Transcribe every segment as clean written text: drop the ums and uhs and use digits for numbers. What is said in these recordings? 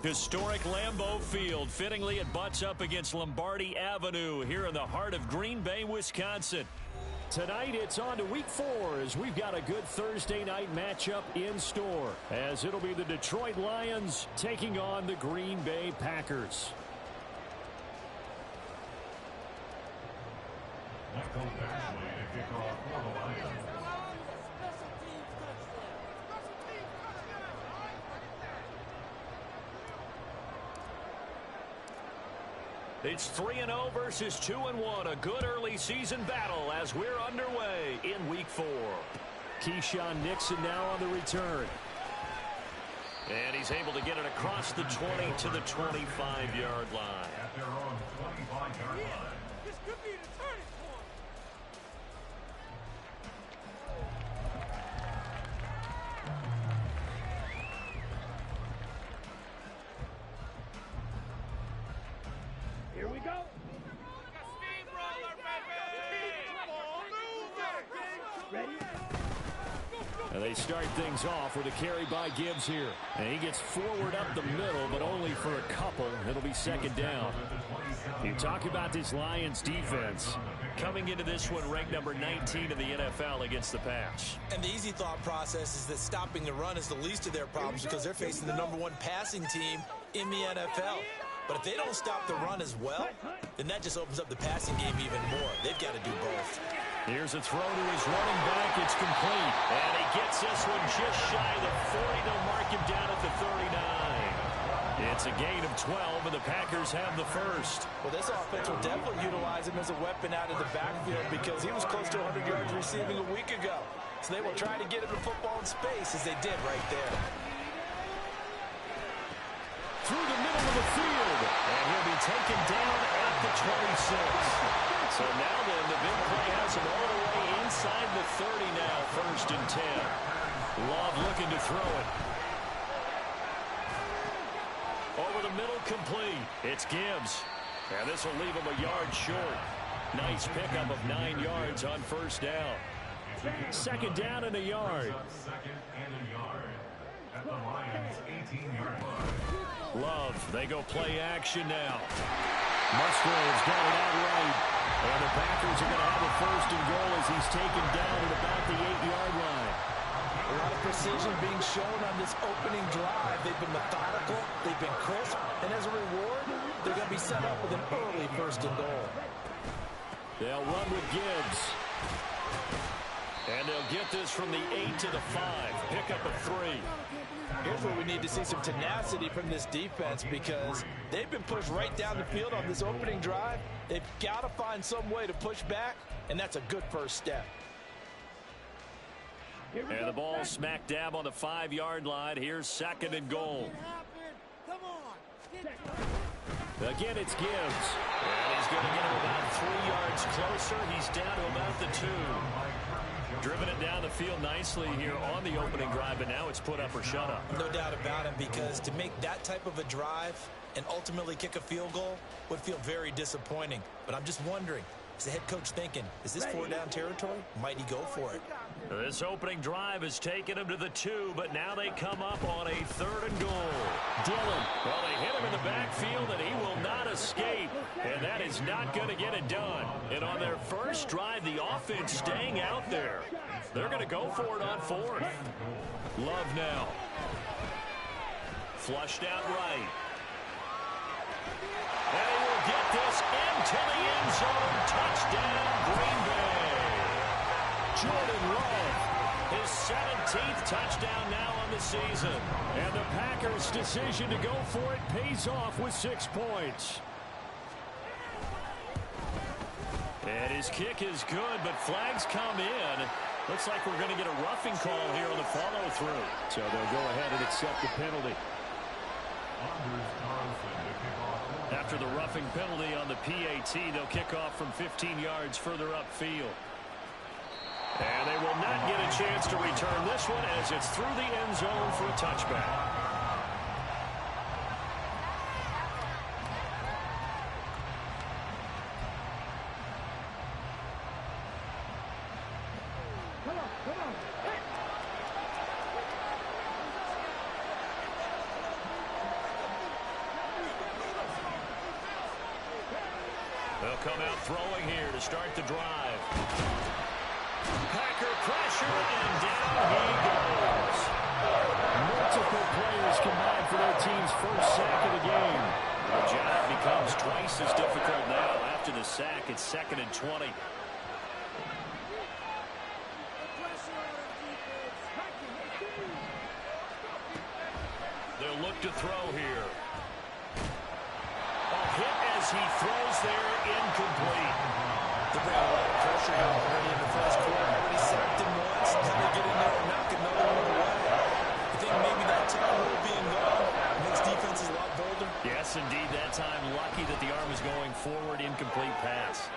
Historic Lambeau Field. Fittingly, it butts up against Lombardi Avenue here in the heart of Green Bay, Wisconsin. Tonight, it's on to Week 4 as we've got a good Thursday night matchup in store, as it'll be the Detroit Lions taking on the Green Bay Packers. It's 3-0 versus 2-1. A good early season battle as we're underway in Week 4. Keyshawn Nixon now on the return. And he's able to get it across the 20 to the 25-yard line. At their own 25-yard line. This could be the turning point. Here we go. Steamroller, baby! Ready? And they start things off with a carry by Gibbs here. And he gets forward up the middle, but only for a couple. It'll be second down. You talk about this Lions defense. Coming into this one ranked number 19 in the NFL against the pass. And the easy thought process is that stopping the run is the least of their problems because they're facing the #1 passing team in the NFL. But if they don't stop the run as well, then that just opens up the passing game even more. They've got to do both. Here's a throw to his running back. It's complete. And he gets this one just shy of the 40. They'll mark him down at the 39. It's a gain of 12, and the Packers have the first. Well, this offense will definitely utilize him as a weapon out of the backfield because he was close to 100 yards receiving a week ago. So they will try to get him the football in space as they did right there. Through the middle of the field. And he'll be taken down at the 26. So now then, the big play has him all the way inside the 30 now. 1st and 10. Love looking to throw it. Over the middle, complete. It's Gibbs. And this will leave him a yard short. Nice pickup of 9 yards on 1st down. 2nd down and a yard. 2nd and a yard. At the Lions' 18-yard line. Love, they go play action now. Musgrave's got it out right. And the Packers are going to have a 1st and goal as he's taken down at about the 8-yard line. A lot of precision being shown on this opening drive. They've been methodical, they've been crisp, and as a reward, they're going to be set up with an early 1st and goal. They'll run with Gibbs. And they'll get this from the 8 to the 5. Pick up a 3. Here's where we need to see some tenacity from this defense because they've been pushed right down the field on this opening drive. They've got to find some way to push back, and that's a good first step. And the ball smack dab on the 5-yard line. Here's 2nd and goal. Come on. Again, it's Gibbs. And he's going to get him about 3 yards closer. He's down to about the 2. Driven it down the field nicely here on the opening drive, but now it's put up or shut up. No doubt about it, because to make that type of a drive and ultimately kick a field goal would feel very disappointing. But I'm just wondering, is the head coach thinking, is this 4-down territory? Might he go for it? This opening drive has taken him to the 2, but now they come up on a 3rd and goal. Dillon, well, they hit him in the backfield, and he will not escape. And that is not going to get it done. And on their first drive, the offense staying out there. They're going to go for it on 4th. Love now. Flushed out right. And he will get this into the end zone. Touchdown, Green Bay. Jordan Love, his 17th touchdown now on the season. And the Packers' decision to go for it pays off with 6 points. And his kick is good, but flags come in. Looks like we're going to get a roughing call here on the follow-through. So they'll go ahead and accept the penalty. After the roughing penalty on the PAT, they'll kick off from 15 yards further upfield. And they will not get a chance to return this one as it's through the end zone for a touchback. They'll come out throwing here to start the drive. Packer pressure, and down he goes. Multiple players combined for their team's first sack of the game. The job becomes twice as difficult now. After the sack, it's 2nd and 20. They'll look to throw here. A hit as he throws there, incomplete. They bring a lot of pressure out early in the first quarter. Already sacked him once. Then they get in there and knock another one away. I think maybe that time rule being gone makes defenses a lot bolder. Yes, indeed. That time, lucky that the arm was going forward. Incomplete pass.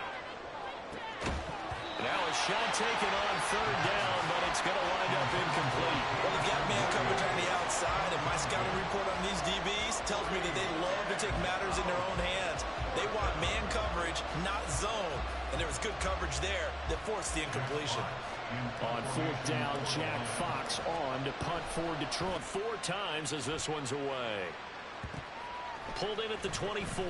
Now a shot taken on 3rd down, but it's going to wind up incomplete. Well, they've got man coverage on the outside, and my scouting report on these DBs tells me that they love to take matters in their own hands. They want man coverage, not zone. And there was good coverage there that forced the incompletion. On 4th down, Jack Fox on to punt for Detroit 4 times as this one's away. Pulled in at the 24.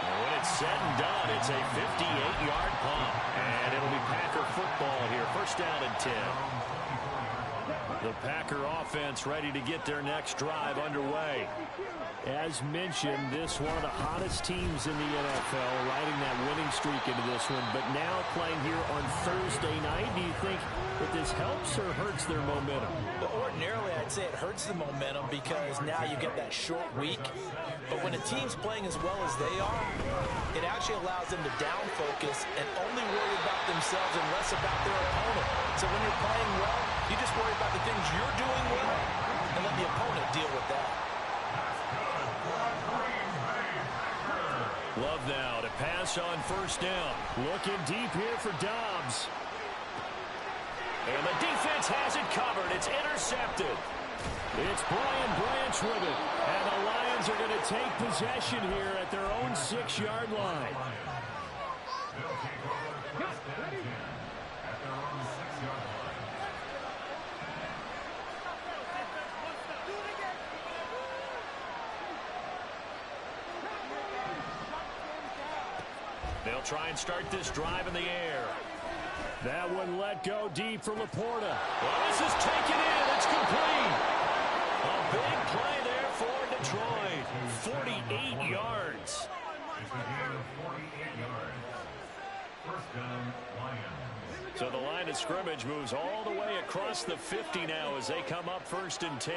And when it's said and done, it's a 58-yard punt. And it'll be Packer football here. 1st down and 10. The Packer offense ready to get their next drive underway. As mentioned, this one of the hottest teams in the NFL, riding that winning streak into this one, but now playing here on Thursday night. Do you think that this helps or hurts their momentum? Well, ordinarily, I'd say it hurts the momentum because now you get that short week. But when a team's playing as well as they are, it actually allows them to down focus and only worry about themselves and less about their opponent. So when you're playing well, you just worry about the things you're doing well and let the opponent deal with that. Love now to pass on 1st down. Looking deep here for Dobbs. And the defense has it covered. It's intercepted. It's Brian Branch with it. And the Lions are going to take possession here at their own 6-yard line. They'll take over 1st and 10 at their own 6-yard line. They'll try and start this drive in the air. That one let go deep for Laporta. Well, this is taken in. It's complete. A big play there for Detroit. 48 yards. It's a gain of 48 yards. 1st down, Lions. So the line of scrimmage moves all the way across the 50 now as they come up 1st and 10.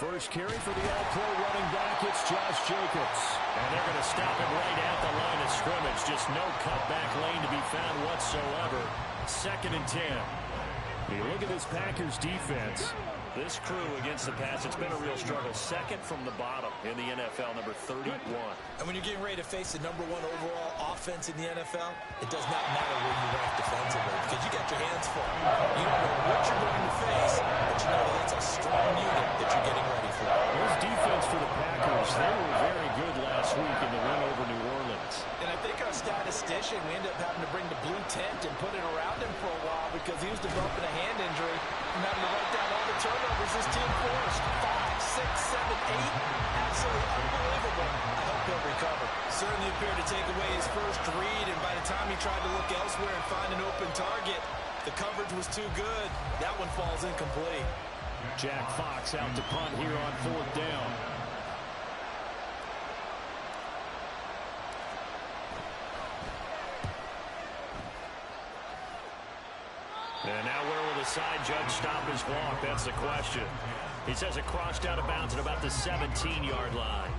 First carry for the All-Pro running back, it's Josh Jacobs. And they're going to stop it right at the line of scrimmage. Just no cutback lane to be found whatsoever. 2nd and 10. You look at this Packers defense. This crew against the pass, it's been a real struggle. 2nd from the bottom in the NFL, number 31. And when you're getting ready to face the number 1 overall offense in the NFL, it does not matter where you rank defensively because you got your hands full. You don't know what you're going to face, but you know that it's a strong unit that you're getting ready for. This defense for the Packers, they were very good last week in the win over New Orleans. And I think our statistician, we ended up having to bring the blue tent and put it around him for a while because he was developing a hand injury and having to write down all the turnovers this team forced. 5, 6, 7, 8. Absolutely unbelievable. I hope he'll recover. Certainly appeared to take away his first read, and by the time he tried to look elsewhere and find an open target, the coverage was too good. That one falls incomplete. Jack Fox out to punt here on 4th down. And now where will the side judge stop his walk? That's the question. He says it crossed out of bounds at about the 17-yard line.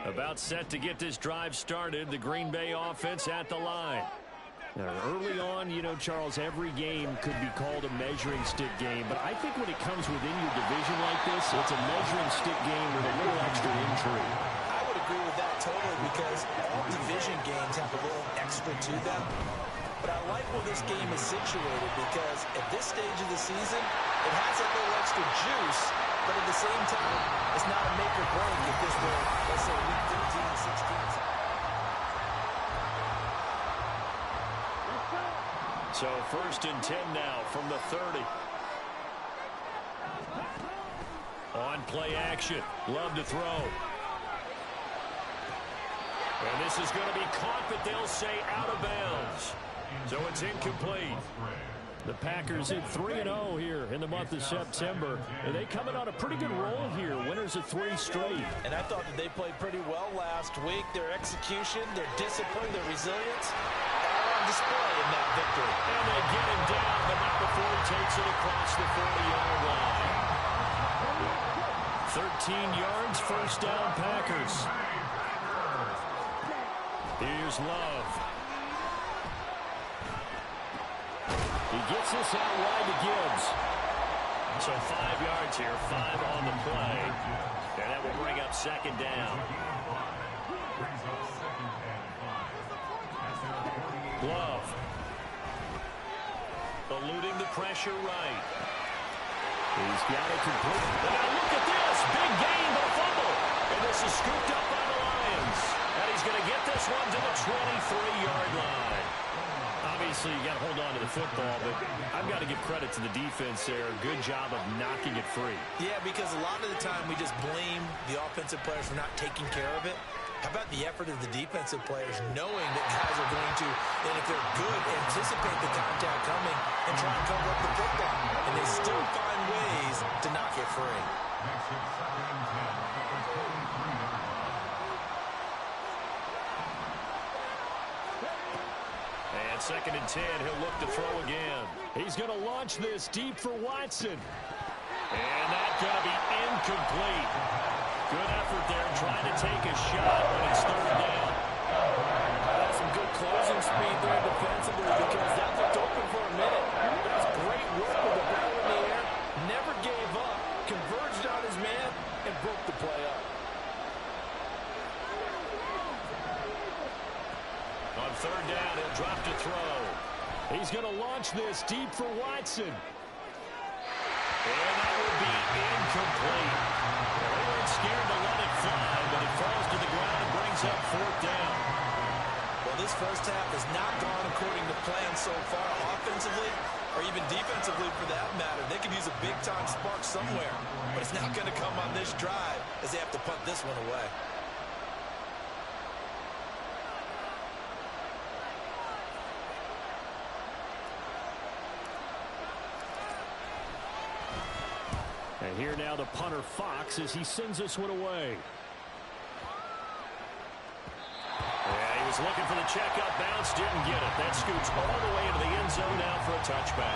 About set to get this drive started. The Green Bay offense at the line. Now, early on, you know, Charles, every game could be called a measuring stick game. But I think when it comes within your division like this, it's a measuring stick game with a little extra intrigue. I would agree with that totally because all division games have a little extra to them. But I like where this game is situated because at this stage of the season, it has a little extra juice. But at the same time, it's not a make or break if this were, let's say, week 15, 16. So 1st and 10 now from the 30. On play action. Love to throw. And this is going to be caught, but they'll say out of bounds. So it's incomplete. The Packers hit 3-0 here in the month of September. And they coming on a pretty good roll here. Winners of 3 straight. And I thought that they played pretty well last week. Their execution, their discipline, their resilience, all on display in that victory. And they get him down, but not before he takes it across the 40-yard line. 13 yards, first down, Packers. Here's Love. He gets this out wide to Gibbs. So 5 yards here, 5 on the play. And that will bring up 2nd down. Love. Eluding the pressure right. He's got it complete. Now look at this. Big gain, but a fumble. And this is scooped up by the Lions. And he's going to get this one to the 23-yard line. Obviously, you got to hold on to the football, but I've got to give credit to the defense there. Good job of knocking it free. Yeah, because a lot of the time we just blame the offensive players for not taking care of it. How about the effort of the defensive players knowing that guys are going to, and if they're good, anticipate the contact coming and try and cover up the football. And they still find ways to knock it free. And 2nd and 10, he'll look to throw again. He's going to launch this deep for Watson. And that's going to be incomplete. Good effort there trying to take a shot when it's 3rd down. That's some good closing speed there defensively because that looked open for a minute. That's great work with the ball in the air. Never gave up. Converged on his man and broke the play up. On 3rd down, he'll drop to throw. He's going to launch this deep for Watson. And that would be incomplete. They weren't scared to let it fly, but it falls to the ground and brings up 4th down. Well, this first half has not gone according to plan so far offensively or even defensively for that matter. They could use a big-time spark somewhere, but it's not going to come on this drive as they have to punt this one away. And here now the punter Fox as he sends this one away. Yeah, he was looking for the checkup bounce, didn't get it. That scoots all the way into the end zone now for a touchback.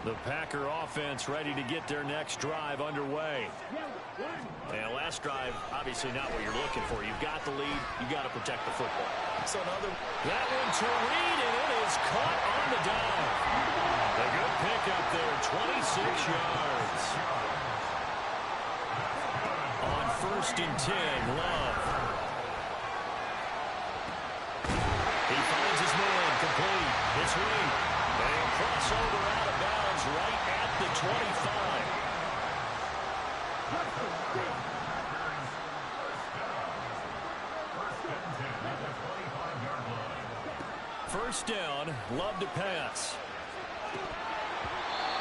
The Packer offense ready to get their next drive underway. And last drive, obviously not what you're looking for. You've got the lead. You've got to protect the football. So another... That one to Reed, and it is caught on the dive. A good pickup there, 26 yards. On 1st and 10, Love. He finds his man, complete. It's Reed. And crossover out of bounds right at the 25. First down, Love to pass.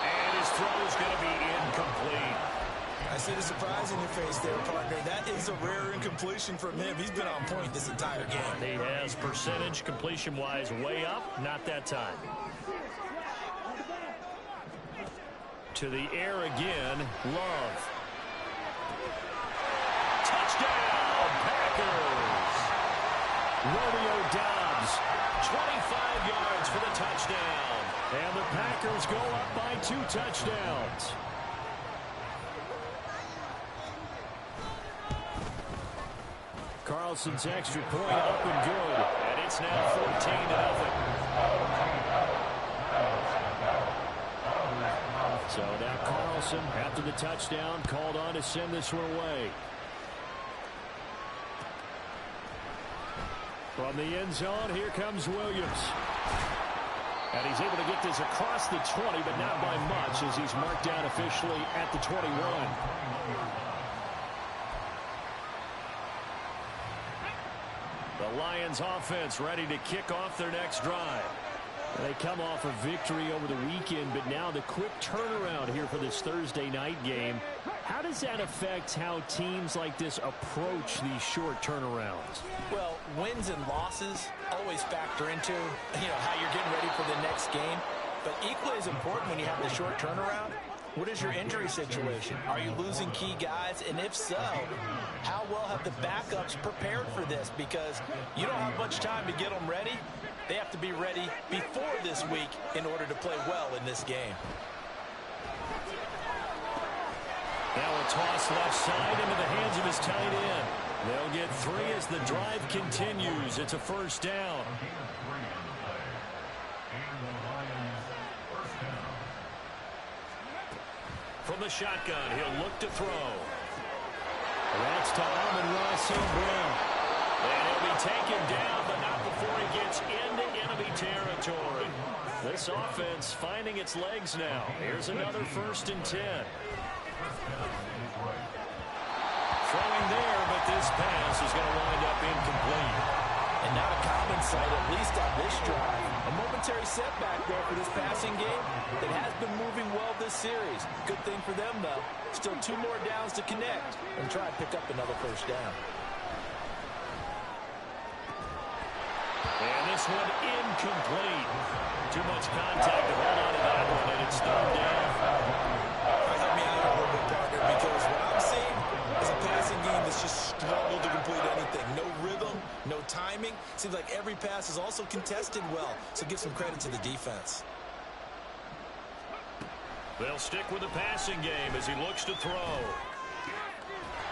And his throw is going to be incomplete. I see the surprise in your face there, partner. That is a rare incompletion from him. He's been on point this entire game. He has percentage completion-wise way up, not that time. To the air again, Love. Touchdown, Packers! Romeo Doubs, 25 yards for the touchdown. And the Packers go up by 2 touchdowns. Carlson's extra point up and good. And it's now 14-0. So now Carlson, after the touchdown, called on to send this one away. From the end zone, here comes Williams. And he's able to get this across the 20, but not by much, as he's marked down officially at the 21. The Lions offense ready to kick off their next drive. They come off a victory over the weekend, but now the quick turnaround here for this Thursday night game. How does that affect how teams like this approach these short turnarounds? Well, wins and losses always factor into, how you're getting ready for the next game. But equally as important when you have the short turnaround, what is your injury situation? Are you losing key guys? And if so, how well have the backups prepared for this? Because you don't have much time to get them ready. They have to be ready before this week in order to play well in this game. Now a toss left side into the hands of his tight end. They'll get 3 as the drive continues. It's a first down. From the shotgun, he'll look to throw. That's to Amon-Ra St. Brown. And he'll be taken down, but not before he gets into enemy territory. This offense finding its legs now. Here's another 1st and 10. Throwing there, but this pass is going to wind up incomplete. And not a common sight, at least on this drive. A momentary setback there for this passing game that has been moving well this series. Good thing for them, though. Still 2 more downs to connect and try and pick up another first down. And this one incomplete. Too much contact to hold on to that one, and it's 3rd down. Help me out a little bit, partner, because what I'm seeing is a passing game that's just struggled to complete anything. No rhythm, no timing. Seems like every pass is also contested well, so give some credit to the defense. They'll stick with the passing game as he looks to throw.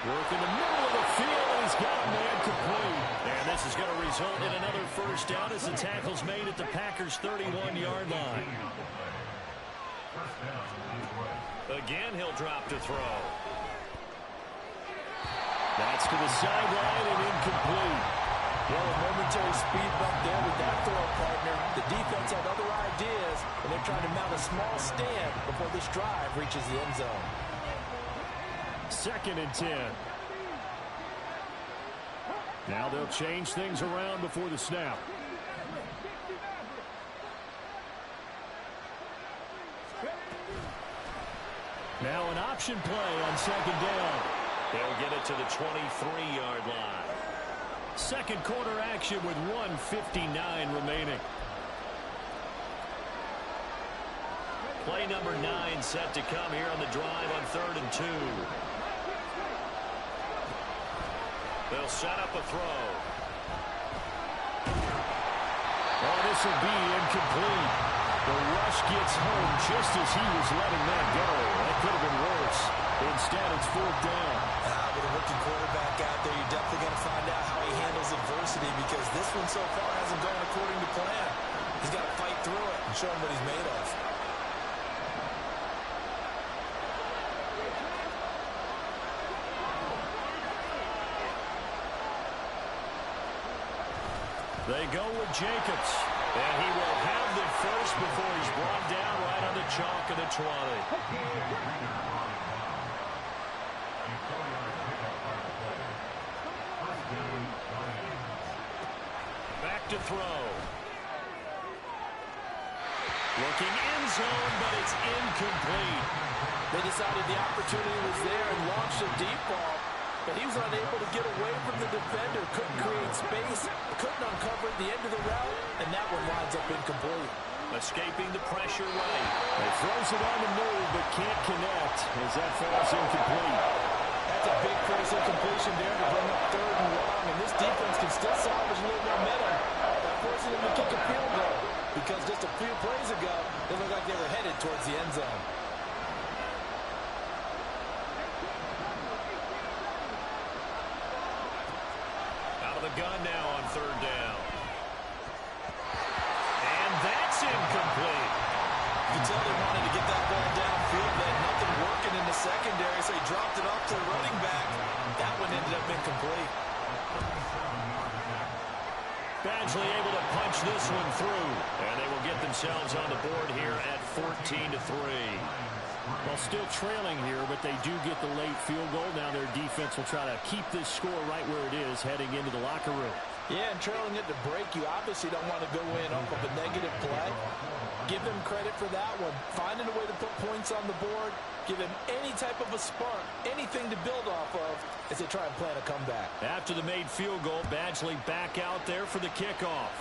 Work in the middle of the field, and he's got a man complete. And this is going to result in another first down as the tackle's made at the Packers' 31-yard line. Again, he'll drop to throw. That's to the sideline and incomplete. Well, a momentary speed bump there with that throw, partner. The defense had other ideas, and they're trying to mount a small stand before this drive reaches the end zone. 2nd and 10. Now they'll change things around before the snap. Now an option play on 2nd down. They'll get it to the 23-yard line. 2nd quarter action with 1:59 remaining. Play number 9 set to come here on the drive on 3rd and 2. They'll set up a throw. Oh, this will be incomplete. The rush gets home just as he was letting that go. That could have been worse. Instead, it's 4th down. With a rookie quarterback out there, you're definitely going to find out how he handles adversity, because this one so far hasn't gone according to plan. He's got to fight through it and show him what he's made of. They go with Jacobs, and he will have the first before he's brought down right on the chalk of the 20. Back to throw. Looking end zone, but it's incomplete. They decided the opportunity was there and launched a deep ball, but he was unable to get away from the defender, couldn't create space, couldn't uncover at the end of the route, and that one winds up incomplete. Escaping the pressure right. He throws it on the move, but can't connect as that falls incomplete. That's a big first incompletion there to bring up 3rd and long, and this defense can still salvage a little momentum by forcing them to kick a field goal, because just a few plays ago, they looked like they were headed towards the end zone. gun now on third down. And that's incomplete. You can tell they wanted to get that ball downfield. They had nothing working in the secondary, so he dropped it off to the running back. That one ended up incomplete. Badgley able to punch this one through, and they will get themselves on the board here at 14-3. Well, still trailing here, but they do get the late field goal. Now their defense will try to keep this score right where it is heading into the locker room. Yeah, and trailing it to break, you obviously don't want to go in off of a negative play. Give them credit for that one. Finding a way to put points on the board, give them any type of a spark, anything to build off of as they try and plan a comeback. After the made field goal, Badgley back out there for the kickoff.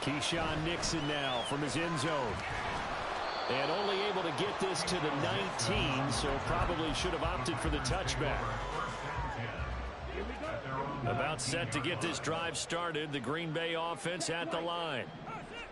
Keyshawn Nixon now from his end zone. And only able to get this to the 19, so probably should have opted for the touchback. About set to get this drive started, the Green Bay offense at the line.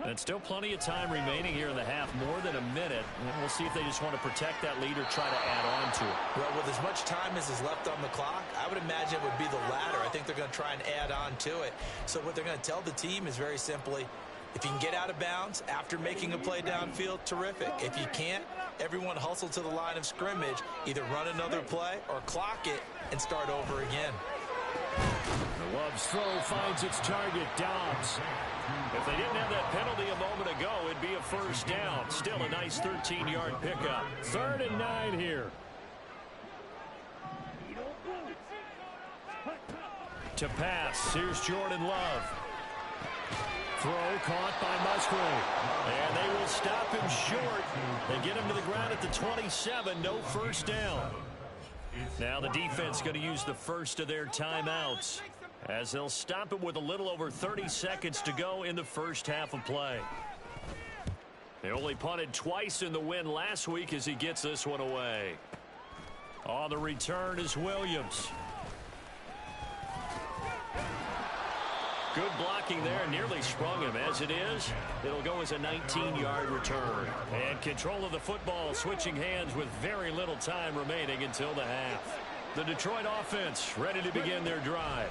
And still plenty of time remaining here in the half, more than a minute. And we'll see if they just want to protect that lead or try to add on to it. Well, with as much time as is left on the clock, I would imagine it would be the latter. I think they're going to try and add on to it. So what they're going to tell the team is very simply, if you can get out of bounds after making a play downfield, terrific. If you can't, everyone hustle to the line of scrimmage, either run another play or clock it and start over again. The Love's throw finds its target, Dobbs. If they didn't have that penalty a moment ago, it'd be a first down. Still a nice 13-yard pickup. 3rd and 9 here. To pass, here's Jordan Love. Throw caught by Musgrave. And they will stop him short. They get him to the ground at the 27. No first down. Now the defense going to use the first of their timeouts as they'll stop it with a little over 30 seconds to go in the first half of play. They only punted twice in the win last week as he gets this one away. On the return is Williams. Good blocking there, nearly sprung him. As it is, it'll go as a 19-yard return. And control of the football switching hands with very little time remaining until the half. The Detroit offense ready to begin their drive.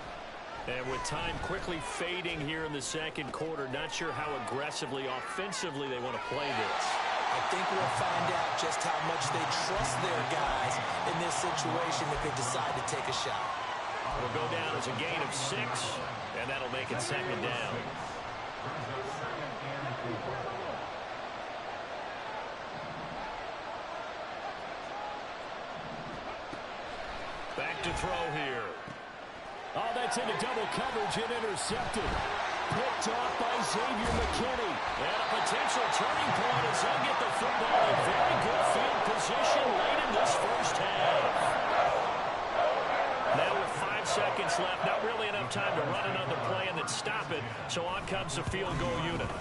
And with time quickly fading here in the second quarter, not sure how aggressively, offensively they want to play this. I think we'll find out just how much they trust their guys in this situation if they decide to take a shot. It'll go down as a gain of 6, and that'll make it 2nd down. Back to throw here. Oh, that's into double coverage and intercepted. Picked off by Xavier McKinney. And a potential turning point as they'll get the football in very good field position late in this first half. Now with 5 seconds left, not really enough time to run another play and then stop it. So on comes the field goal unit.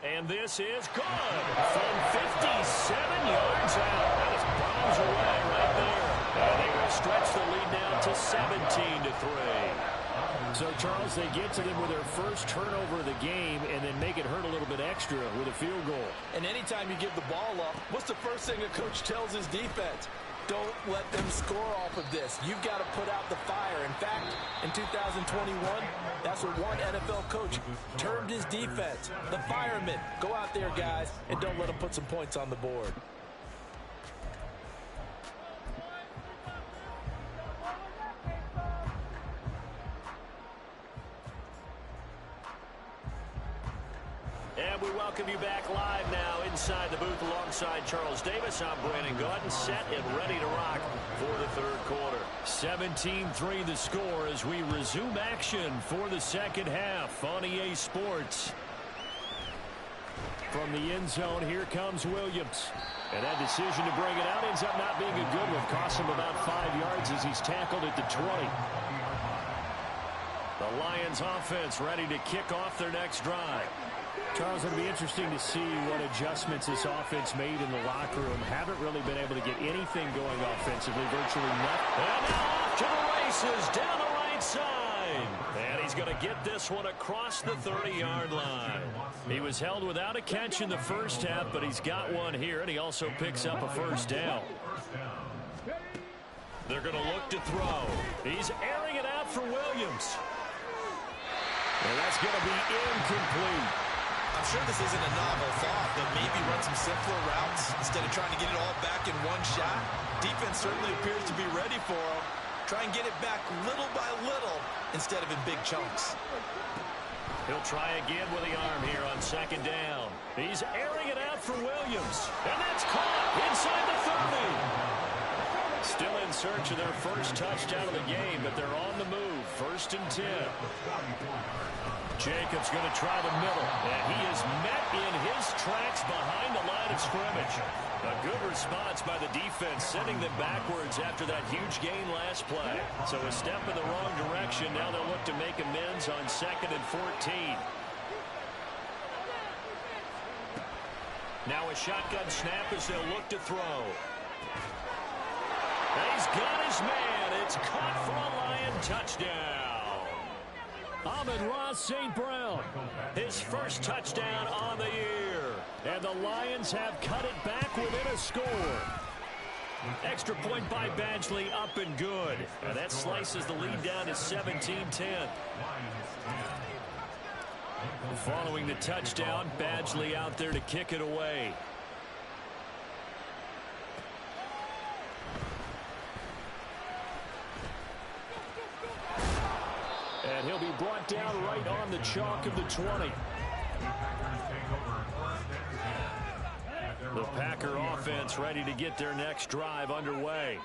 And this is good from 57 yards out. That is bombs away right there. And they will stretch the lead now to 17-3. So, Charles, they get to them with their first turnover of the game and then make it hurt a little bit extra with a field goal. And anytime you give the ball up, what's the first thing a coach tells his defense? Don't let them score off of this. You've got to put out the fire. In fact, in 2021, that's what one NFL coach termed his defense. The firemen. Go out there, guys, and don't let them put some points on the board. And we welcome you back live now inside the booth alongside Charles Davis. I'm Brandon Gaudin, set and ready to rock for the third quarter. 17-3 the score as we resume action for the second half on EA Sports. From the end zone, here comes Williams. And that decision to bring it out ends up not being a good one. Cost him about 5 yards as he's tackled at the 20. The Lions offense ready to kick off their next drive. Charles, it'll be interesting to see what adjustments this offense made in the locker room. Haven't really been able to get anything going offensively, virtually nothing. And now off to the races down the right side. And he's going to get this one across the 30-yard line. He was held without a catch in the first half, but he's got one here, and he also picks up a first down. They're going to look to throw. He's airing it out out for Williams. And that's going to be incomplete. I'm sure this isn't a novel thought, but maybe run some simpler routes instead of trying to get it all back in one shot. Defense certainly appears to be ready for him. Try and get it back little by little instead of in big chunks. He'll try again with the arm here on second down. He's airing it out for Williams. And that's caught inside the 30. Still in search of their first touchdown of the game, but they're on the move. 1st and 10. Jacobs going to try the middle. And he is met in his tracks behind the line of scrimmage. A good response by the defense, sending them backwards after that huge gain last play. So a step in the wrong direction. Now they'll look to make amends on 2nd and 14. Now a shotgun snap as they'll look to throw. And he's got his man. It's caught for a Lion touchdown. Amon-Ra St. Brown, his first touchdown on the year. And the Lions have cut it back within a score. Extra point by Badgley, up and good. And that slices the lead down to 17-10. Following the touchdown, Badgley out there to kick it away. And he'll be brought down right on the chalk of the 20. The Packer offense ready to get their next drive underway.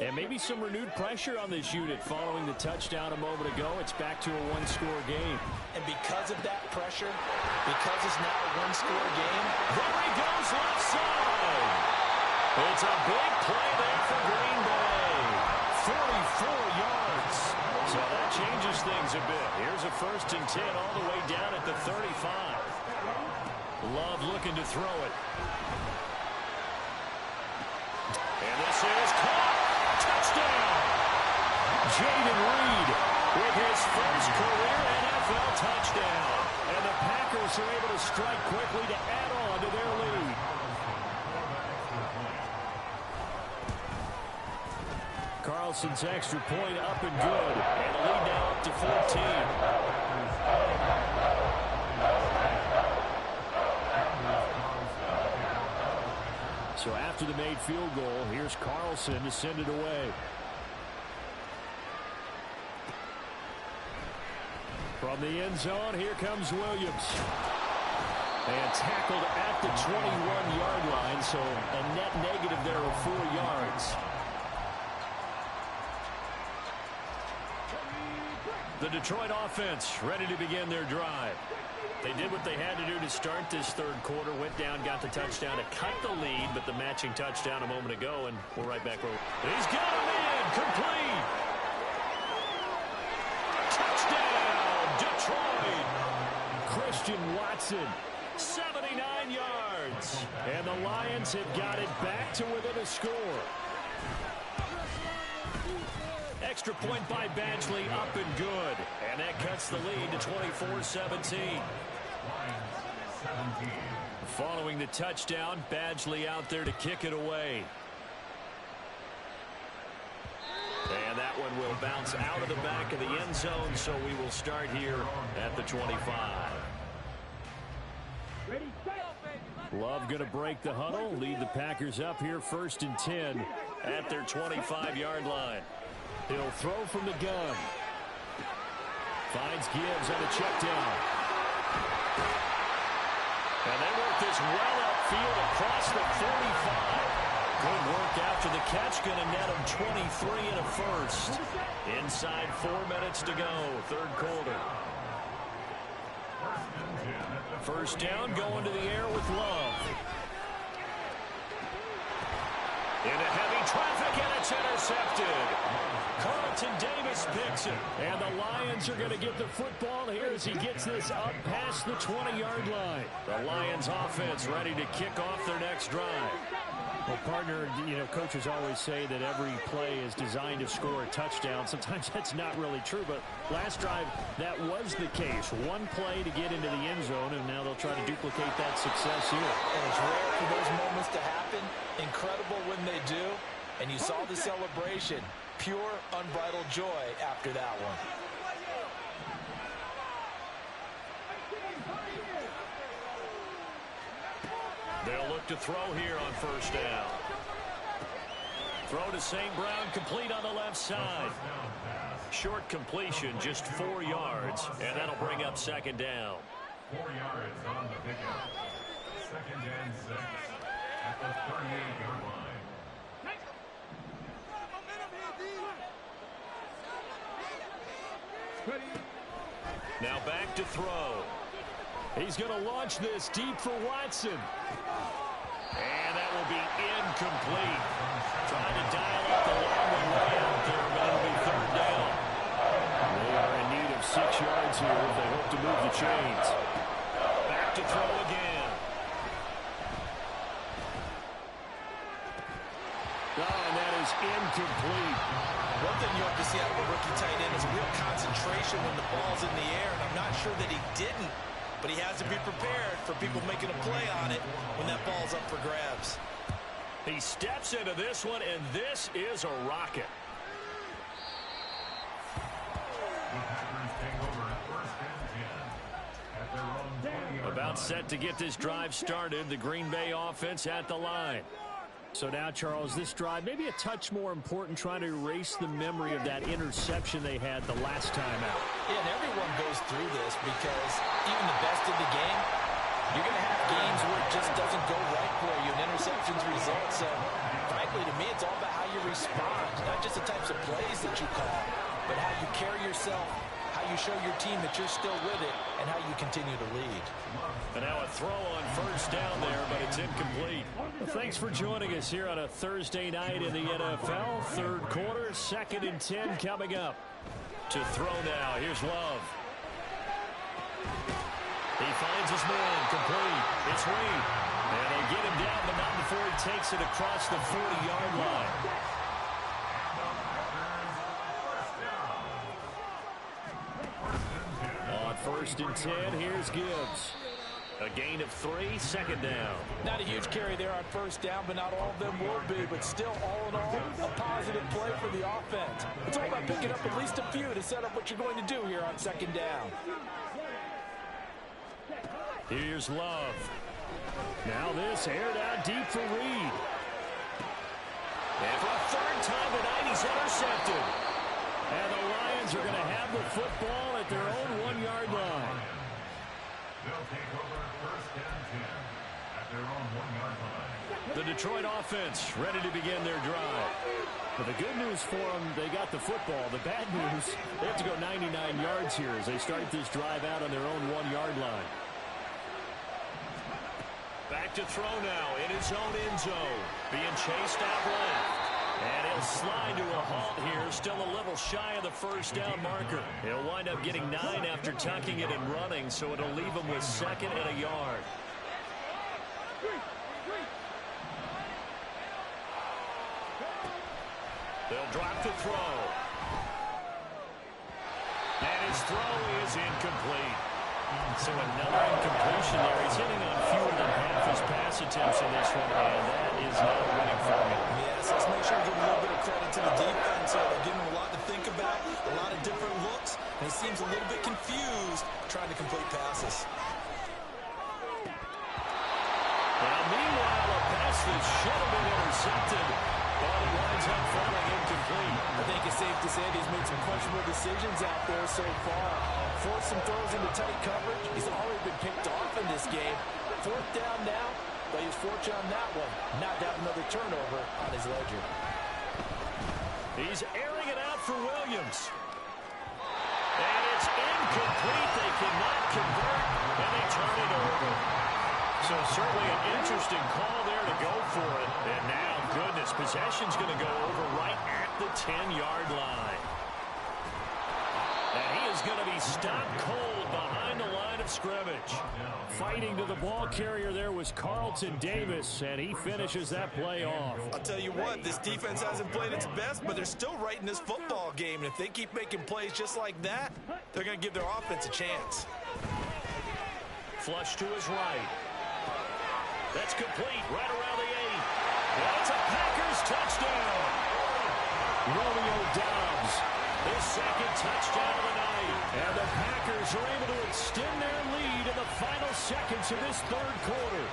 And maybe some renewed pressure on this unit following the touchdown a moment ago. It's back to a one-score game. And because of that pressure, because it's now a one-score game, there he goes left side. It's a big play there for Green Bay. 44 yards. So that changes things a bit. Here's a 1st and 10 all the way down at the 35. Love looking to throw it. And this is caught. Touchdown. Jayden Reed with his first career NFL touchdown. And the Packers are able to strike quickly to add on to their lead. Carlson's extra point up and good. And the lead now up to 14. So after the made field goal, here's Carlson to send it away. From the end zone, here comes Williams. And tackled at the 21-yard line, so a net negative there of 4 yards. The Detroit offense ready to begin their drive. They did what they had to do to start this third quarter. Went down, got the touchdown to cut the lead, but the matching touchdown a moment ago, and we're right back where he's got him in. Complete. Touchdown, Detroit. Christian Watson, 79 yards. And the Lions have got it back to within a score. Extra point by Badgley, up and good. And that cuts the lead to 24-17. Following the touchdown, Badgley out there to kick it away. And that one will bounce out of the back of the end zone, so we will start here at the 25. Love going to break the huddle, lead the Packers up here 1st and 10 at their 25-yard line. He'll throw from the gun. Finds Gibbs on a check down. And they work this well upfield across the 45. Good work after the catch. Going to net him 23 and a first. Inside 4 minutes to go, third quarter. First down, going to the air with Love. Into heavy traffic, and it's intercepted. Carlton Davis picks it. And the Lions are going to get the football here as he gets this up past the 20-yard line. The Lions offense ready to kick off their next drive. Well, partner, you know, coaches always say that every play is designed to score a touchdown. Sometimes that's not really true, but last drive, that was the case. One play to get into the end zone, and now they'll try to duplicate that success here. And it's rare for those moments to happen. Incredible when they do. And you saw the celebration. Pure, unbridled joy after that one. They'll look to throw here on first down. Throw to St. Brown, complete on the left side. Short completion, just 4 yards, and that'll bring up second down. 4 yards on the pickup. Second and 6 at the 38-yard line. Now back to throw. He's going to launch this deep for Watson. And that will be incomplete. Trying to dial up the long way out there, but it'll be third down. They are in need of 6 yards here if they hope to move the chains. Back to throw again. And that is incomplete. One thing you have to see out of a rookie tight end is a real concentration when the ball's in the air, and I'm not sure that he didn't, but he has to be prepared for people making a play on it when that ball's up for grabs. He steps into this one, and this is a rocket. The Packers take over first and 10 at their own 20-yard About line. set to get this drive started, the Green Bay offense at the line. So now, Charles, this drive maybe a touch more important, trying to erase the memory of that interception they had the last time out. Yeah, and everyone goes through this because even the best of the game, you're going to have games where it just doesn't go right for you, and interceptions result. So, frankly, to me, it's all about how you respond, not just the types of plays that you call, but how you carry yourself, how you show your team that you're still with it, and how you continue to lead. And now a throw on first down there, but it's incomplete. Well, thanks for joining us here on a Thursday night in the NFL. Third quarter, 2nd and 10 coming up. To throw now, here's Love. He finds his man, complete. It's Reed. And they get him down, but not before he takes it across the 40-yard line. On first and 10, here's Gibbs. A gain of 3, second down. Not a huge carry there on first down, but not all of them will be. But still, all in all, a positive play for the offense. It's all about picking up at least a few to set up what you're going to do here on second down. Here's Love. Now this aired out deep for Reed. And for a third time tonight, he's intercepted. And the Lions are going to have the football at their own 1-yard line. They'll take over first and 10 at their own 1-yard line. The Detroit offense ready to begin their drive. But the good news for them, they got the football. The bad news, they have to go 99 yards here as they start this drive out on their own 1-yard line. Back to throw now in his own end zone. Being chased out left. And he'll slide to a halt here. Still a little shy of the first down marker. He'll wind up getting 9 after tucking it and running, so it'll leave him with 2nd and a yard. They'll drop to throw. And his throw is incomplete. So another incompletion there. He's hitting on fewer than half his pass attempts in this one, and that is not a winning formula. Yes, let's make sure we give a little bit of credit to the defense. They're giving him a lot to think about, a lot of different looks, and he seems a little bit confused trying to complete passes. Now, meanwhile, a pass that should have been intercepted, but it winds up falling incomplete. I think it's safe to say that he's made some questionable decisions out there so far. Forced some throws into tight coverage. He's already been picked off in this game. 4th down now, but he's fortunate on that one. Not to have another turnover on his ledger. He's airing it out for Williams. And it's incomplete. They cannot convert, and they turn it over. So certainly an interesting call there to go for it. And now, goodness, possession's going to go over right at the 10-yard line. And he is going to be stopped cold behind the line of scrimmage. Fighting to the ball carrier there was Carlton Davis, and he finishes that play off. I'll tell you what, this defense hasn't played its best, but they're still right in this football game. And if they keep making plays just like that, they're going to give their offense a chance. Flush to his right. That's complete right around the 8. And it's a Packers touchdown. Romeo Doubs, his second touchdown of the night. And the Packers are able to extend their lead in the final seconds of this third quarter.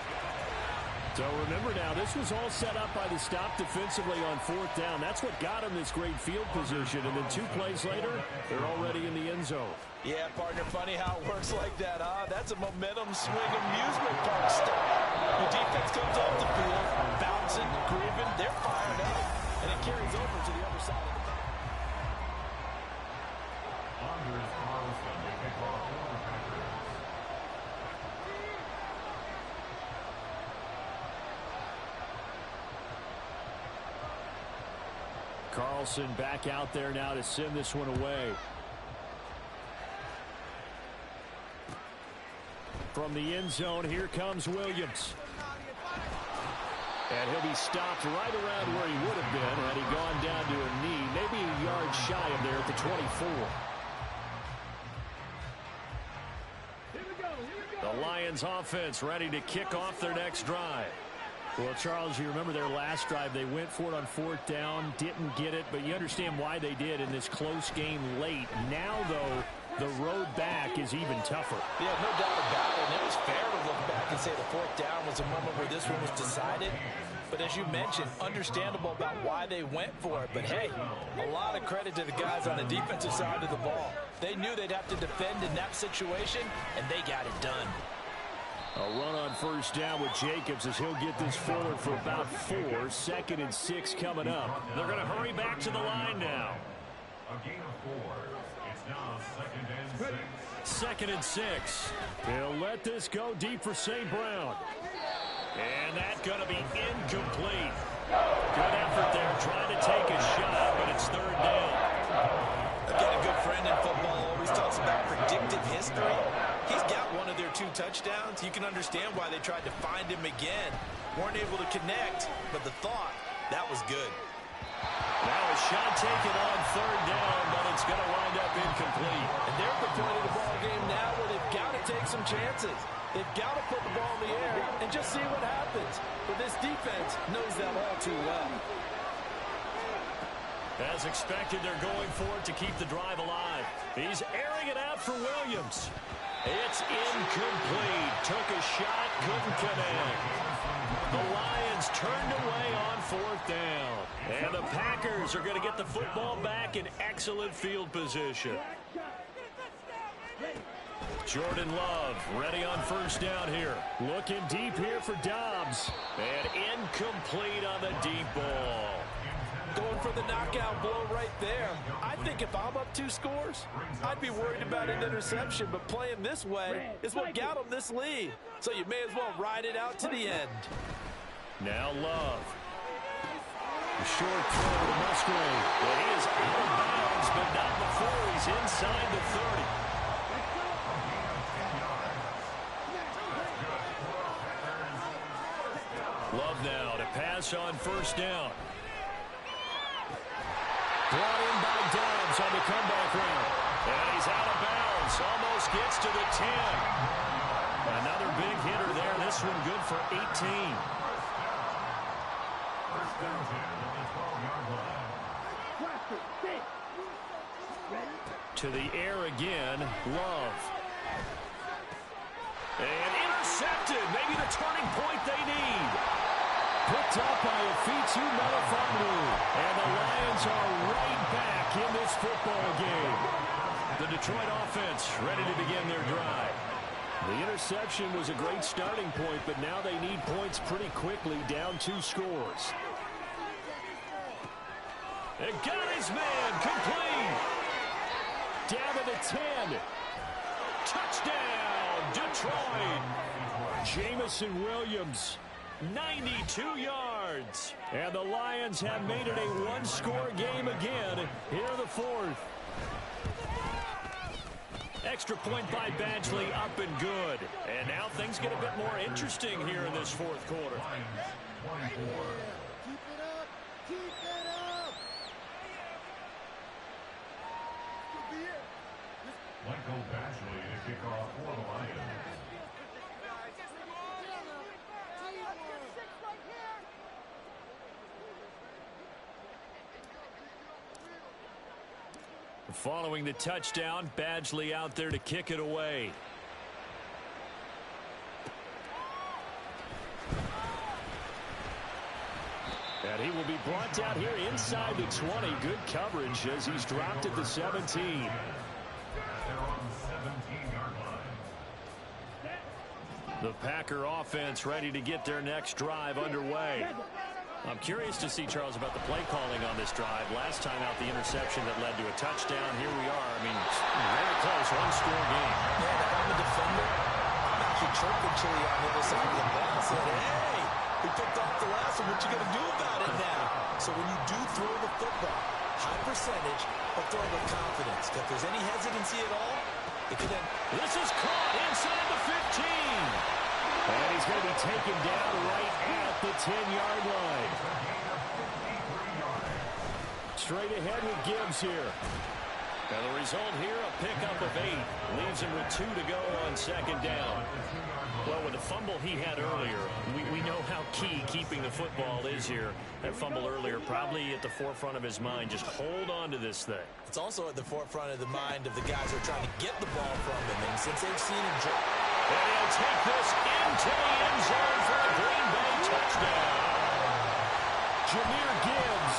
So remember now, this was all set up by the stop defensively on fourth down. That's what got them this great field position. And then 2 plays later, they're already in the end zone. Yeah, partner, funny how it works like that, huh? That's a momentum swing amusement park style. Your defense comes off the field, bouncing, grooving, they're fired up, and it carries over to the other side of the field. Anders Carlson to kick off for the Packers. Carlson back out there now to send this one away. From the end zone, here comes Williams. And he'll be stopped right around where he would have been had he gone down to a knee, maybe a yard shy of there at the 24. The Lions offense ready to kick off their next drive. Well, Charles, you remember their last drive. They went for it on fourth down, didn't get it, but you understand why they did in this close game late. Now, though, the road back is even tougher. Yeah, no doubt about it. And it was fair to look back and say the fourth down was a moment where this one was decided. But as you mentioned, understandable about why they went for it. But, hey, a lot of credit to the guys on the defensive side of the ball. They knew they'd have to defend in that situation, and they got it done. A run on first down with Jacobs as he'll get this forward for about 4. 2nd and 6 coming up. They're going to hurry back to the line now. A gain of 4. It's now 2nd and 6. 2nd and 6. He'll let this go deep for St. Brown. And that's going to be incomplete. Good effort there trying to take a shot, but it's 3rd down. Again, a good friend in football always talks about predictive history. He's got one of their 2 touchdowns. You can understand why they tried to find him again. Weren't able to connect, but the thought, that was good. Now a shot taken on 3rd down, but it's going to wind up incomplete. And they're at the point of the ball game now where they've got to take some chances. They've got to put the ball in the air and just see what happens. But this defense knows that all too well. As expected, they're going for it to keep the drive alive. He's airing it out for Williams. It's incomplete. Took a shot, couldn't connect. The Lions turned away on 4th down. And the Packers are going to get the football back in excellent field position. Jordan Love ready on first down here. Looking deep here for Doubs. And incomplete on the deep ball. Going for the knockout blow right there. I think if I'm up 2 scores, I'd be worried about an interception, but playing this way is what got them this lead. So you may as well ride it out to the end. Now Love. A short throw to Musgrave. Well, he is out of bounds, but not before he's inside the 30. Love now to pass on first down. Brought in by Doubs on the comeback route. And he's out of bounds. Almost gets to the 10. Another big hitter there. This one good for 18. First down 10 at the 12-yard line. To the air again. Love. And intercepted. Maybe the turning point they need. Picked up by Afitu Melifonwu. And the Lions are right back in this football game. The Detroit offense ready to begin their drive. The interception was a great starting point, but now they need points pretty quickly, down 2 scores. And got his man, complete. Down to the 10. Touchdown, Detroit. Jamison Williams. 92 yards. And the Lions have made it a 1-score game again here in the 4th. Extra point by Badgley, up and good. And now things get a bit more interesting here in this 4th quarter. Lions 24. Keep it up. Keep it up. Could be it. Michael Badgley to kick off for the Lions. Following the touchdown, Badgley out there to kick it away. And he will be brought down here inside the 20. Good coverage as he's dropped at the 17. They're on the 17-yard line. The Packer offense ready to get their next drive underway. I'm curious to see, Charles, about the play calling on this drive. Last time out, the interception that led to a touchdown. Here we are. I mean, very close, one-score game. Man, if I'm a defender, I'm actually chirping Chili on the other side of the ball. Saying, hey, we picked off the last one. What you going to do about it now? So when you do throw the football, high percentage, but throw it with confidence. If there's any hesitancy at all, it could end. This is caught inside the 15. And he's going to be taken down right at the 10-yard line. Straight ahead with Gibbs here. And the result here, a pickup of 8. Leaves him with 2 to go on second down. Well, with the fumble he had earlier, we know how key keeping the football is here. That fumble earlier probably at the forefront of his mind. Just hold on to this thing. It's also at the forefront of the mind of the guys who are trying to get the ball from him. And since they've seen him drop, and he'll take this into the end zone for a Green Bay touchdown. Jahmyr Gibbs,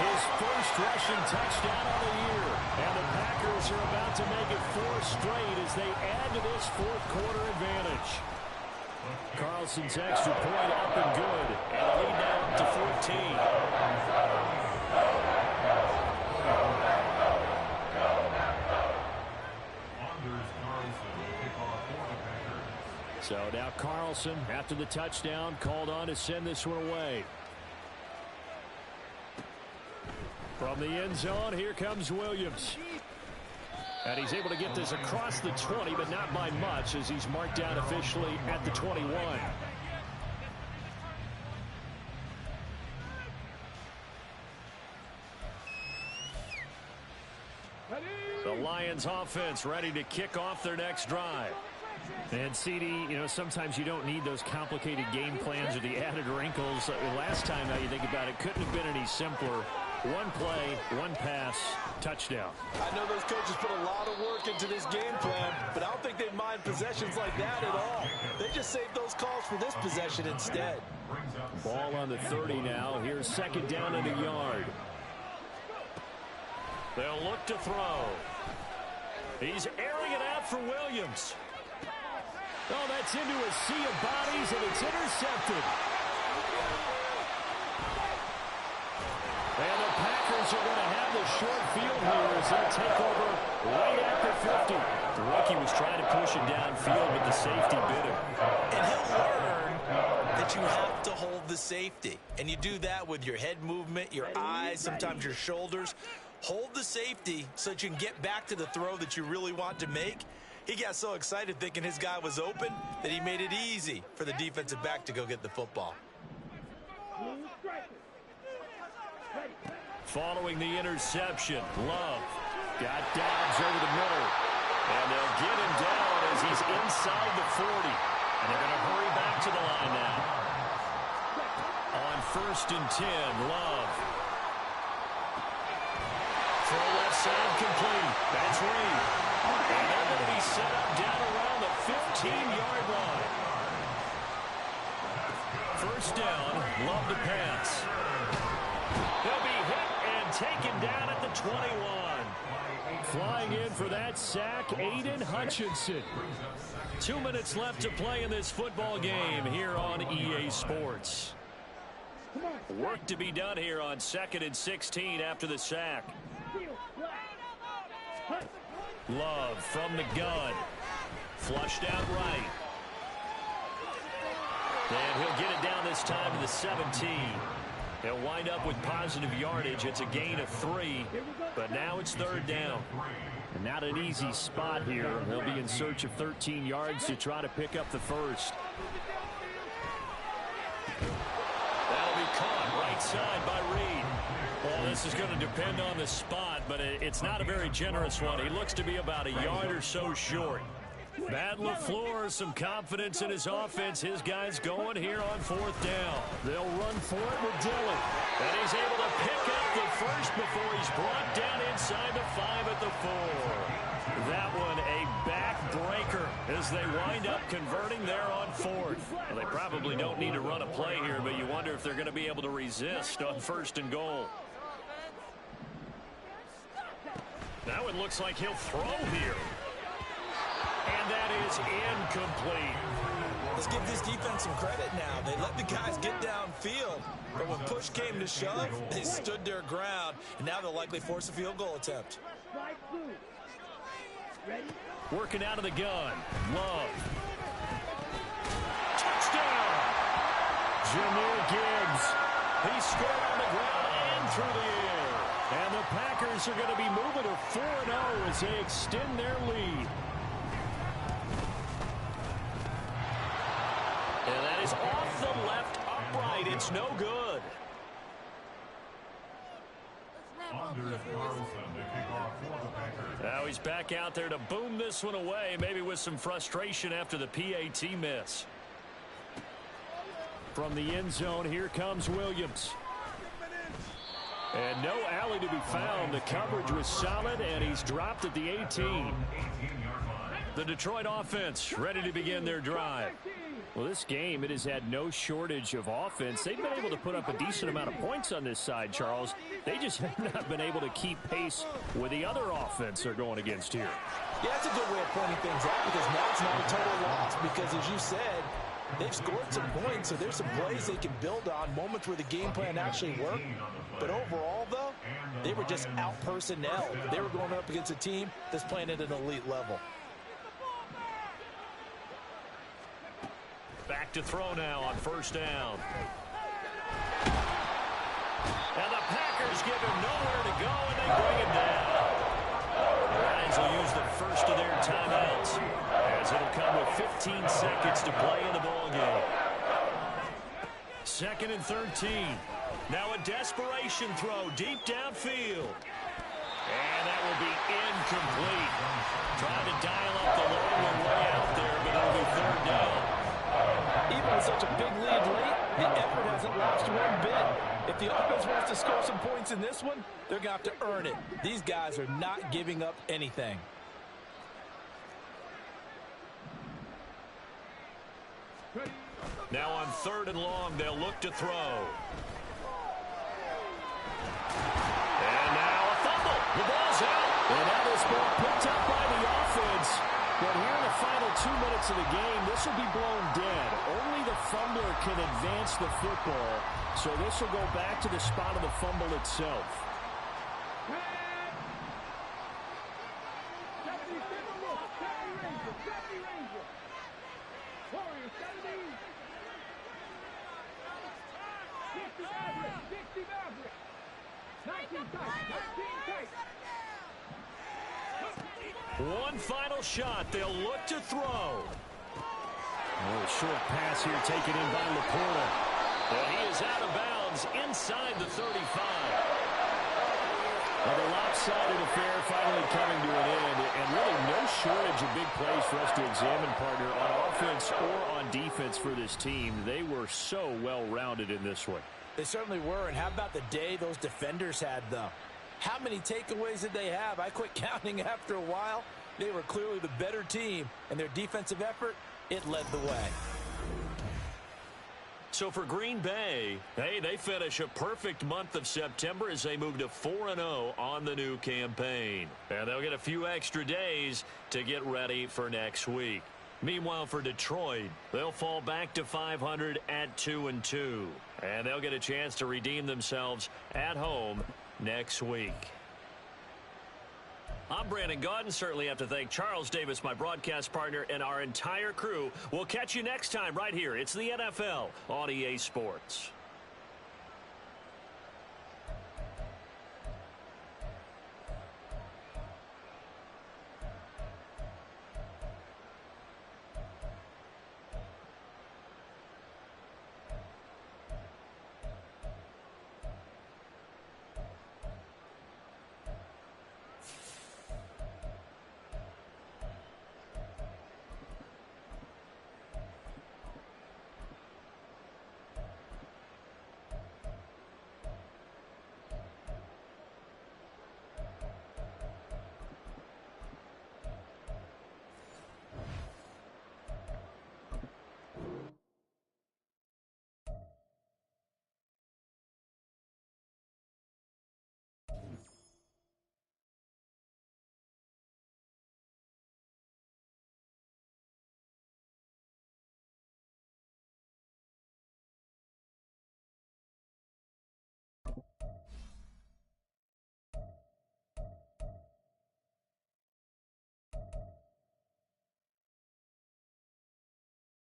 his first rushing touchdown of the year. And the Packers are about to make it 4 straight as they add to this fourth-quarter advantage. Carlson's extra point up and good. And a lead now to 14. So now Carlson, after the touchdown, called on to send this one away. From the end zone, here comes Williams. And he's able to get this across the 20, but not by much, as he's marked down officially at the 21. The Lions offense ready to kick off their next drive. And CD, sometimes you don't need those complicated game plans or the added wrinkles. Last time, now you think about it, couldn't have been any simpler. One play, one pass, touchdown. I know those coaches put a lot of work into this game plan, but I don't think they mind possessions like that at all. They just saved those calls for this possession instead. Ball on the 30 now. Here's second down and a yard. They'll look to throw. He's airing it out for Williams. Oh, that's into a sea of bodies, and it's intercepted. And the Packers are going to have the short field here as they take over right at the 50. The rookie was trying to push it downfield, but the safety bit him. And he'll learn that you have to hold the safety. And you do that with your head movement, your eyes, sometimes your shoulders. Hold the safety so that you can get back to the throw that you really want to make. He got so excited thinking his guy was open that he made it easy for the defensive back to go get the football. Following the interception, Love got Dobbs over the middle. And they'll get him down as he's inside the 40. And they're going to hurry back to the line now. On 1st and 10, Love. Throw left side complete. That's Reed. And they're going to be set up down around the 15-yard line. First down, Love to pass. They'll be hit and taken down at the 21. Flying in for that sack, Aiden Hutchinson. 2 minutes left to play in this football game here on EA Sports. Work to be done here on 2nd and 16 after the sack. Love from the gun. Flushed out right. And he'll get it down this time to the 17. They'll wind up with positive yardage. It's a gain of 3, but now it's 3rd down. And not an easy spot here. They'll be in search of 13 yards to try to pick up the first. That'll be caught right side by Reed. Well, this is going to depend on the spot, but it's not a very generous one. He looks to be about a yard or so short. Matt LaFleur, some confidence in his offense. His guys going here on 4th down. They'll run for it with Dillon. And he's able to pick up the first before he's brought down inside the 5 at the 4. That one a backbreaker as they wind up converting there on 4th. Well, they probably don't need to run a play here, but you wonder if they're going to be able to resist on 1st and goal. Now it looks like he'll throw here. And that is incomplete. Let's give this defense some credit now. They let the guys get downfield, but when push came to shove, they stood their ground, and now they'll likely force a field goal attempt. Working out of the gun. Love. Touchdown! Jahmyr Gibbs. He scored on the ground and through the air. And the Packers are going to be moving to 4-0 as they extend their lead. And that is off the left upright. It's no good. Anders Carlson to kick off for the Packers. Now he's back out there to boom this one away, maybe with some frustration after the PAT miss. From the end zone, here comes Williams. And no alley to be found. The coverage was solid, and he's dropped at the 18. 18-yard line. The Detroit offense ready to begin their drive. Well, this game, it has had no shortage of offense. They've been able to put up a decent amount of points on this side, Charles. They just have not been able to keep pace with the other offense they're going against here. Yeah, that's a good way of pointing things out because now it's not a total loss because, as you said, they've scored some points, so there's some plays they can build on, moments where the game plan actually worked. But overall, though, they were just out-personnel. They were going up against a team that's playing at an elite level. Back to throw now on 1st down. And the Packers give him nowhere to go, and they bring him down. The Lions will use the first of their timeouts, as it'll come with 15 seconds to play in the ballgame. 2nd and 13. Now a desperation throw deep downfield. And that will be incomplete. Trying to dial up the long way out there, but it'll be 3rd down. Even with such a big lead late, the effort hasn't lost one bit. If the offense wants to score some points in this one, they're going to have to earn it. These guys are not giving up anything. Now on 3rd and long, they'll look to throw. And now a fumble. The ball's out. And that is ball picked up by the offense. But here in the final 2 minutes of the game, this will be blown dead. Only the fumbler can advance the football. So this will go back to the spot of the fumble itself. One final shot. They'll look to throw. A short pass here taken in by Laporta. And he is out of bounds inside the 35. Well, the lopsided affair finally coming to an end. And really no shortage of big plays for us to examine, partner, on offense or on defense for this team. They were so well-rounded in this one. They certainly were. And how about the day those defenders had, though? How many takeaways did they have? I quit counting after a while. They were clearly the better team, and their defensive effort, it led the way. So for Green Bay, hey, they finish a perfect month of September as they move to 4-0 on the new campaign. And they'll get a few extra days to get ready for next week. Meanwhile, for Detroit, they'll fall back to 500 at 2-2. And they'll get a chance to redeem themselves at home next week. I'm Brandon Gaudin. Certainly have to thank Charles Davis, my broadcast partner, and our entire crew. We'll catch you next time right here. It's the NFL on EA Sports.